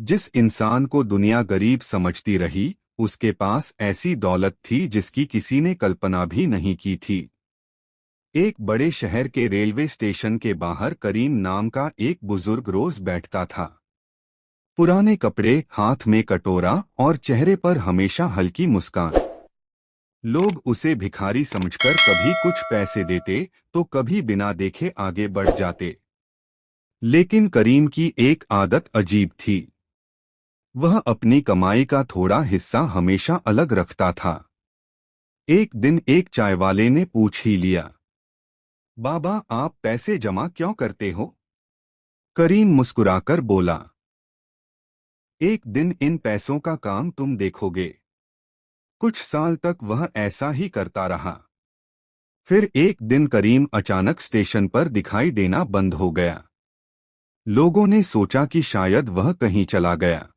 जिस इंसान को दुनिया गरीब समझती रही, उसके पास ऐसी दौलत थी जिसकी किसी ने कल्पना भी नहीं की थी। एक बड़े शहर के रेलवे स्टेशन के बाहर करीम नाम का एक बुजुर्ग रोज बैठता था। पुराने कपड़े, हाथ में कटोरा और चेहरे पर हमेशा हल्की मुस्कान। लोग उसे भिखारी समझकर कभी कुछ पैसे देते तो कभी बिना देखे आगे बढ़ जाते। लेकिन करीम की एक आदत अजीब थी। वह अपनी कमाई का थोड़ा हिस्सा हमेशा अलग रखता था। एक दिन एक चाय वाले ने पूछ ही लिया, बाबा, आप पैसे जमा क्यों करते हो? करीम मुस्कुराकर बोला, एक दिन इन पैसों का काम तुम देखोगे। कुछ साल तक वह ऐसा ही करता रहा। फिर एक दिन करीम अचानक स्टेशन पर दिखाई देना बंद हो गया। लोगों ने सोचा कि शायद वह कहीं चला गया।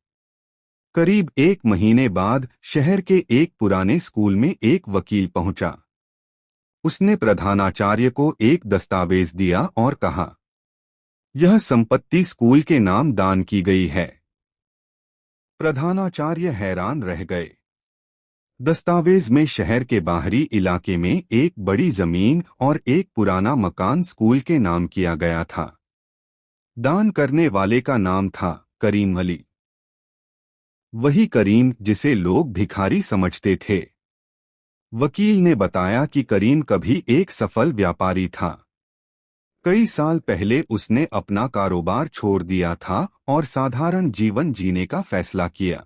करीब एक महीने बाद शहर के एक पुराने स्कूल में एक वकील पहुंचा। उसने प्रधानाचार्य को एक दस्तावेज दिया और कहा, यह संपत्ति स्कूल के नाम दान की गई है। प्रधानाचार्य हैरान रह गए। दस्तावेज में शहर के बाहरी इलाके में एक बड़ी जमीन और एक पुराना मकान स्कूल के नाम किया गया था। दान करने वाले का नाम था करीम अली। वही करीम जिसे लोग भिखारी समझते थे। वकील ने बताया कि करीम कभी एक सफल व्यापारी था। कई साल पहले उसने अपना कारोबार छोड़ दिया था और साधारण जीवन जीने का फैसला किया।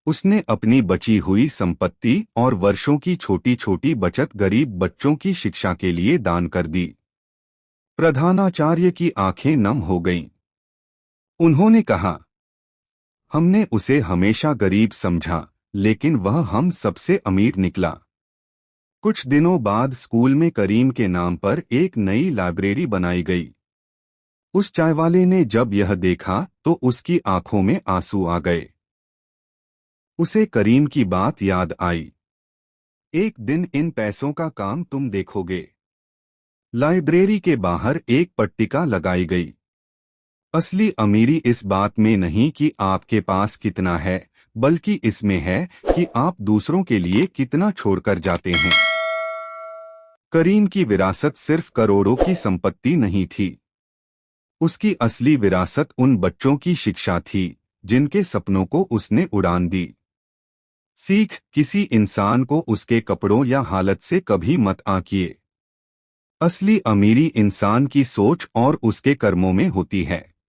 उसने अपनी बची हुई संपत्ति और वर्षों की छोटी छोटी बचत गरीब बच्चों की शिक्षा के लिए दान कर दी। प्रधानाचार्य की आंखें नम हो गईं। उन्होंने कहा, हमने उसे हमेशा गरीब समझा, लेकिन वह हम सबसे अमीर निकला। कुछ दिनों बाद स्कूल में करीम के नाम पर एक नई लाइब्रेरी बनाई गई। उस चायवाले ने जब यह देखा तो उसकी आंखों में आंसू आ गए। उसे करीम की बात याद आई, एक दिन इन पैसों का काम तुम देखोगे। लाइब्रेरी के बाहर एक पट्टिका लगाई गई। असली अमीरी इस बात में नहीं कि आपके पास कितना है, बल्कि इसमें है कि आप दूसरों के लिए कितना छोड़कर जाते हैं। करीम की विरासत सिर्फ करोड़ों की संपत्ति नहीं थी। उसकी असली विरासत उन बच्चों की शिक्षा थी जिनके सपनों को उसने उड़ान दी। सीख, किसी इंसान को उसके कपड़ों या हालत से कभी मत आंकिए। असली अमीरी इंसान की सोच और उसके कर्मों में होती है।